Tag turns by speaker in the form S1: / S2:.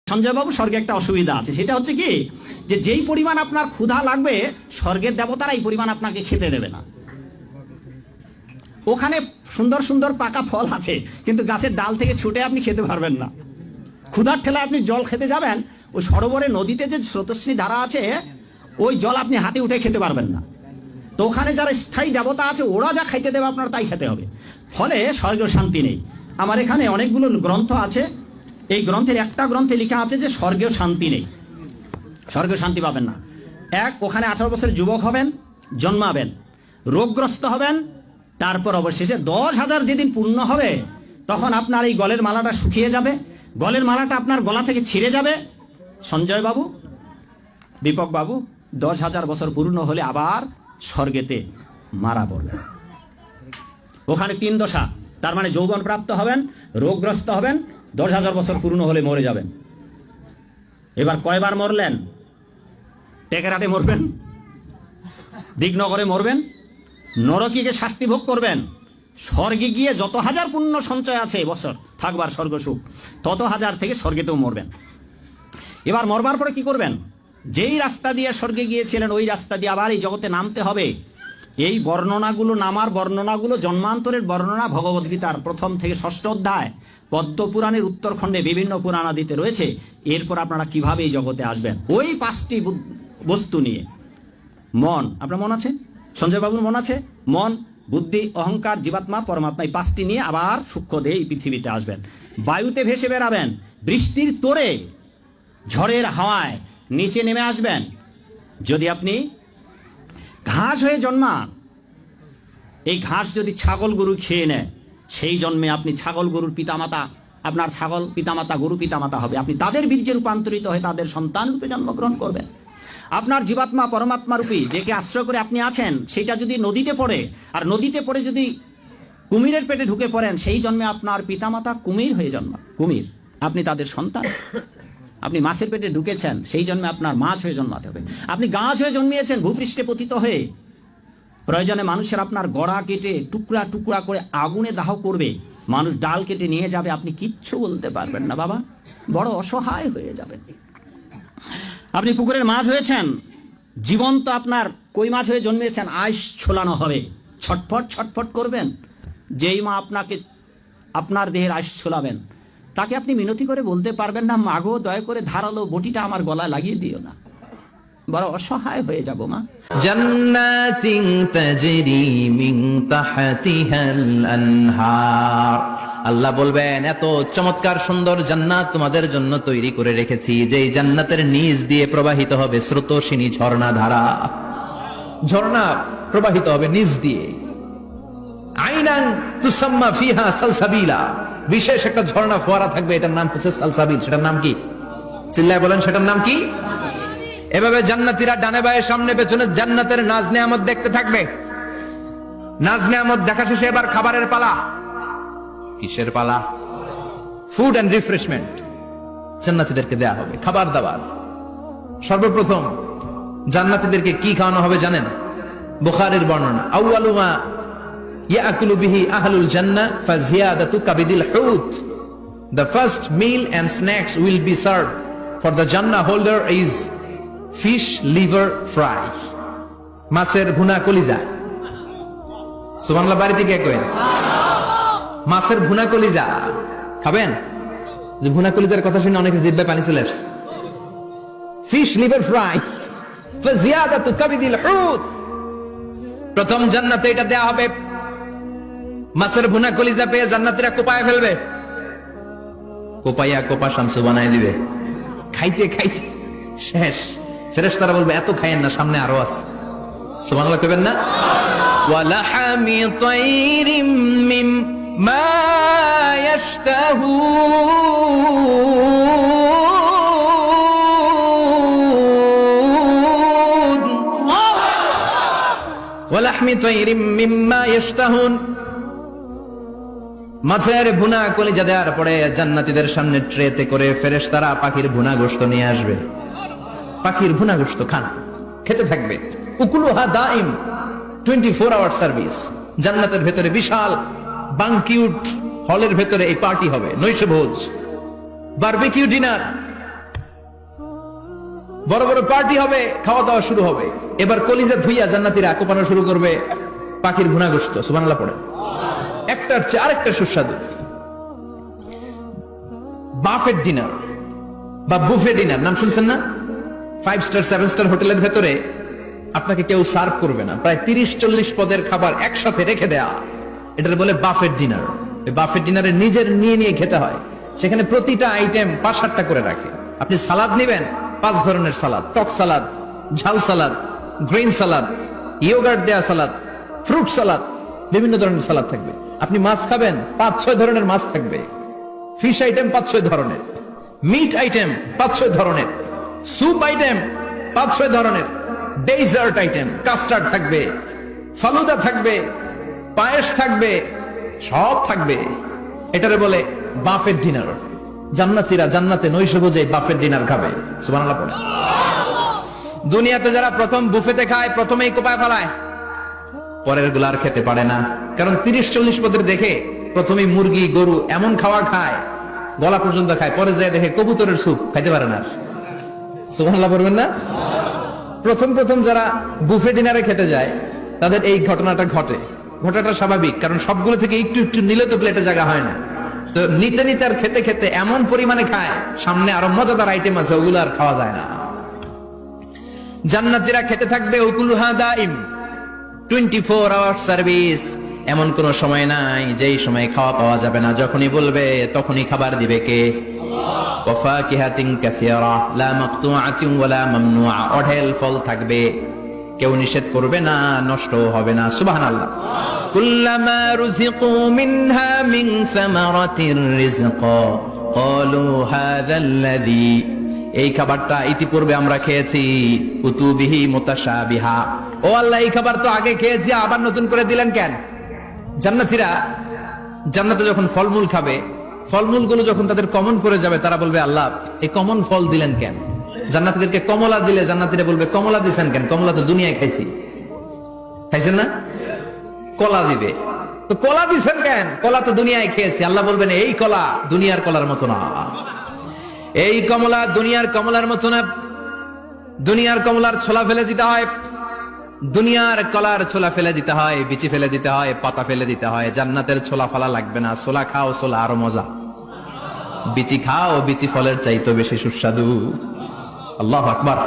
S1: সঞ্জয় বাবু, স্বর্গে একটা অসুবিধা আছে, সেটা হচ্ছে কি যে যেই পরিমাণ আপনার ক্ষুধা লাগবে স্বর্গের দেবতারা এই পরিমাণ আপনাকে খেতে দেবে না। ওখানে সুন্দর সুন্দর পাকা ফল আছে, কিন্তু গাছের ডাল থেকে ছুটে আপনি খেতে পারবেন না। ক্ষুধার ঠেলায় আপনি জল খেতে যাবেন, ওই সরোবরে নদীতে যে স্রোতস্বিনী ধারা আছে ওই জল আপনি হাতে উঠে খেতে পারবেন না। তো ওখানে যারা স্থায়ী দেবতা আছে ওরা যা খাইতে দেবে আপনার তাই খেতে হবে, ফলে স্বর্গেও শান্তি নেই। আমার এখানে অনেকগুলো গ্রন্থ আছে, এই গ্রন্থের একটা গ্রন্থে লেখা আছে যে স্বর্গেও শান্তি নেই, স্বর্গেও শান্তি পাবেন না। ওখানে 18 বছরের যুবক হবেন, জন্মাবেন, রোগগ্রস্ত হবেন, তারপর অবশেষে 10,000 যেদিন পূর্ণ হবে তখন আপনার এই গলের মালাটা শুকিয়ে যাবে, গলের মালাটা আপনার গলা থেকে ছিঁড়ে যাবে। সঞ্জয় বাবু, দীপক বাবু, 10,000 বছর পূর্ণ হলে আবার স্বর্গেতে মারা পড়বেন। ওখানে 3 দশা, তার মানে যৌবন প্রাপ্ত হবেন, রোগগ্রস্ত হবেন, 10,000 বছর পূর্ণ হলে মরে যাবেন। এবার কয়বার মরলেন? টেকেরাটে মরবেন, দিগনগরে মরবেন, নরকীকে শাস্তি ভোগ করবেন, স্বর্গে গিয়ে যত হাজার পুণ্য সঞ্চয় আছে বছর থাকবার স্বর্গ সুখ, তত হাজার থেকে স্বর্গেতেও মরবেন। এবার মরবার পরে কি করবেন? যেই রাস্তা দিয়ে স্বর্গে গিয়েছিলেন ওই রাস্তা দিয়ে আবার এই জগতে নামতে হবে। এই বর্ণনাগুলো, নামার বর্ণনাগুলো জন্মান্তরের বর্ণনা ভগবদ্গীতার 1 থেকে 6 অধ্যায়, পদ্মপুরাণের উত্তরখণ্ডে বিভিন্ন পুরাণাদিতে রয়েছে। এরপর আপনারা কিভাবে এই জগতে আসবেন ওই 5টি বস্তু নিয়ে। মন, আপনার মন আছে? সঞ্জয় বাবুর মন আছে? মন, বুদ্ধি, অহংকার, জীবাত্মা, পরমাত্মা, এই 5টি নিয়ে আবার সূক্ষ্ম দেহে এই পৃথিবীতে আসবেন। বায়ুতে ভেসে বেড়াবেন, বৃষ্টির তোরে, ঝড়ের হাওয়ায় নিচে নেমে আসবেন। যদি আপনি ঘাস হয়ে জন্মান, এই ঘাস যদি ছাগল গরু খেয়ে নেয়, সেই জন্মে আপনি ছাগল গরুর পিতামাতা, আপনার ছাগল পিতামাতা গরু পিতামাতা হবে, আপনি তাদের বীর্যে রূপান্তরিত হয়ে তাদের সন্তান রূপে জন্মগ্রহণ করবেন। আপনার জীবাত্মা পরমাত্মা রূপী যেকে আশ্রয় করে আপনি আছেন, সেটা যদি নদীতে পড়ে, আর নদীতে পড়ে যদি কুমিরের পেটে ঢুকে পড়েন, সেই জন্মে আপনার পিতামাতা কুমির হয়ে জন্মান, কুমির, আপনি তাদের সন্তান। আপনি মাছের পেটে ঢুকেছেন, সেই জন্মে আপনার মাছ হয়ে জন্মাতে হবে। আপনি গাছ হয়ে জন্মিয়েছেন ভূপৃষ্ঠে পতিত হয়ে, প্রয়োজনে মানুষের আপনার গড়া কেটে টুকরা টুকরা করে আগুনে দাহ করবে, মানুষ ডাল কেটে নিয়ে যাবে, আপনি কিচ্ছু বলতে পারবেন না বাবা, বড় অসহায় হয়ে যাবেন। আপনি পুকুরের মাছ হয়েছেন, জীবন্ত আপনার কই মাছ হয়ে জন্মিয়েছেন, আইস ছোলানো হবে, ছটফট ছটফট করবেন। যেই মা আপনাকে আপনার দেহের আইস ছোলাবেন, তাকে আপনি মিনতি করে বলতে পারবেন না, মাগো দয়া করে ধারালো বটিটা আমার গলায় লাগিয়ে দিও না, বড় অসহায় হয়ে যাব মা।
S2: জান্নাতিন তাজরি মিন তাহতিহাল আনহার, আল্লাহ বলবেন এত চমৎকার সুন্দর জান্নাত তোমাদের জন্য তৈরি করে রেখেছি, যেই জান্নাতের নিচ দিয়ে প্রবাহিত হবে স্রোতস্বিনী ঝর্ণা ধারা, ঝর্ণা প্রবাহিত হবে নিচ দিয়ে। আইনান তুসাম্মা ফিহা সালসাবিলা, বিশেষ একটা ঝর্ণা ফোয়ারা থাকবে, এটার নাম হচ্ছে সালসাবিল। সেটার নাম কি? চিল্লায় বলেন, সেটার নাম কি? এভাবে জান্নাতীরা ডানে বায়ে সামনে পেছনে জান্নাতের নাজ নেয়ামত দেখতে থাকবে। নাজ নেয়ামত দেখা শেষে এবার খাবারের পালা। কিসের পালা? ফুড এন্ড রিফ্রেশমেন্ট জান্নাতীদেরকে দেয়া হবে, খাবার দাবার। সর্বপ্রথম জান্নাতীদেরকে কি খাওয়ানো হবে জানেন? বুখারীর বর্ণনা, আউয়ালু মা ইয়াকুলু বিহি আহলুল জান্নাহ ফাজিয়াদাতু কাবিদিল হুত, the first meal and snacks will be served for the jannah holder is fish liver fry, মাছের ভুনা কলিজা। সুবহানাল্লাহ, বাড়িতে কে কয় মাছের ভুনা কলিজা খাবেন? যে ভুনা কলিজার কথা শুনে অনেকে জিহ্বায় পানি চলে আসছে। ফিশ লিভার ফ্রাই ফাজিয়াদাতু কাবিদিল হুত, প্রথম জান্নাতে এটা দেয়া হবে। মাছের ভুনা কলিজা পেয়ে জান্নাতীরা কোপায় ফেলবে, কোপাইয়া কোপা শামসু বানায় দিবে, খাইতে খাইতে শেষ। ফেরেশতারা বলবে এত খাইয়েন না, সামনে আরো আছে। সুবহানাল্লাহ কইবেন না? ওয়ালাহামি তাইরিম মিম্মা ইয়াশতাহুন, ওয়ালাহমি তাইরিম মিম্মা ইয়াশতাহুন, মাছের ভুনা কলিজা দেওয়ার পরে জান্নাতীদের সামনে ট্রেতে করে ফেরেশতারা পাখির ভুনা গোশত নিয়ে আসবে। পাখির ভুনা গোশত খান, খেতে থাকবে। উকুলুহা দাইম, 24 আওয়ার সার্ভিস। জান্নাতের ভেতরে বিশাল বানকিউট হলের ভেতরে এই পার্টি হবে, নৈশভোজ, বারবিকিউ ডিনার। বড় বড় পার্টি হবে, খাওয়া দাওয়া শুরু হবে। এবার কলিজা ধুইয়া জান্নাতীরা কোপানো শুরু করবে পাখির ভুনা গোশত, সুবহানাল্লাহ পড়ে। একটার চেয়ে আরেকটা সুস্বাদু। বাফেট ডিনার বা বুফে ডিনার নাম শুনছেন না? 5 স্টার 7 স্টার হোটেলের ভেতরে আপনাকে কেউ সার্ভ করবে না, প্রায় 30-40 পদের খাবার একসাথে রেখে দেয়া, এটার বলে বাফেট ডিনার। এই বাফেট ডিনারে নিজের নিয়ে খেতে হয়। সেখানে প্রতিটা আইটেম 5-7টা করে রাখে। আপনি সালাদ নেবেন, 5 ধরনের সালাদ, টক সালাদ, ঝাল সালাদ, গ্রিন সালাদ, ইয়োগার্ট দেয়া সালাদ, ফ্রুট সালাদ, বিভিন্ন ধরনের সালাদ থাকবে। আপনি মাছ খাবেন, 5-6 ধরনের মাছ থাকবে। ফিশ আইটেম 5-6 ধরনের, মিট আইটেম 5-6 ধরনের, স্যুপ আইটেম 5-6 ধরনের, ডেজার্ট আইটেম, কাস্টার্ড থাকবে, ফালুদা থাকবে, পায়েস থাকবে, সব থাকবে। এটারে বলে বাফেট ডিনার। জান্নাতীরা জান্নাতে নৈশভোজে বাফেট ডিনার খাবে, সুবহানাল্লাহ পড়ে। দুনিয়াতে যারা প্রথম বুফেতে খায়, প্রথমেই কোপায় ফেলায়, পরের গুলা আর খেতে পারে না। কারণ 30-40 পদের দেখে প্রথমেই মুরগি গরু এমন খাওয়া খায়, গলা পর্যন্ত খায়, পরে যায় দেখে কবুতরের স্যুপ, খাইতে পারে না। সুবহানাল্লাহ পড়বেন না? প্রথম যারা বুফে ডিনারে খেতে যায় তাদের এই ঘটনাটা ঘটে। ঘটাটা স্বাভাবিক, কারণ সবগুলো থেকে একটু একটু নিলে তো প্লেটে জায়গা হয় না। তো নিতে নিতে আর খেতে খেতে এমন পরিমাণে খায়, সামনে আরো মজাদার আইটেম আছে, ওগুলো আর খাওয়া যায় না। জান্নাতীরা খেতে থাকবে উকুলুহা দাইম, 24 আওয়ার সার্ভিস। এমন কোন সময় নাই যেই সময় খাওয়া পাওয়া যাবে না। যখনই বলবে তখনই খাবার দিবে কে? ওয়াফাকিহাতিন কাসীরা লা মাকতুআতিন ওয়ালা মামনুআ। অঢেল ফল থাকবে, কেউ নিষেধ করবে না, নষ্ট হবে না। সুবহানাল্লাহ। কুল্লামা রুজিকু মিনহা মিন সামারাতির রিজকা ক্বালু হাযাল্লাযী, এই খাবারটা ইতিপূর্বে আমরা খেয়েছি, কুতুবিহি মুতাশাবিহা। ও আল্লাহ, এই খাবার তো আগে খেয়েছি, আবার নতুন করে দিলেন কেন? জান্নাতীরা জান্নাতে যখন ফলমূল খাবে, ফলমূলগুলো যখন তাদের কমন পড়ে যাবে, তারা বলবে আল্লাহ এই কমন ফল দিলেন কেন? জান্নাতীদেরকে কমলা দিলে জান্নাতীরা বলবে কমলা দিছেন কেন? কমলা তো দুনিয়ায় খাইছি। খাইছেন না? কলা দিবে, তো কলা দিছেন কেন? কলা তো দুনিয়ায় খেয়েছি। আল্লাহ বলবেন এই কলা দুনিয়ার কলার মতো না, এই কমলা দুনিয়ার কমলার মতো না। দুনিয়ার কমলার ছোলা ফেলে দিতে হয়, দুনিয়ার কলার ছোলা ফেলে দিতে হয়, বিচি ফেলে দিতে হয়, পাতা ফেলে দিতে হয়। জান্নাতের ছোলা ফলা লাগবে না। ছোলা খাও, ছোলা আরো মজা। বিচি খাও, বিচি ফলের চাইতে বেশি সুস্বাদু। আল্লাহু আকবার।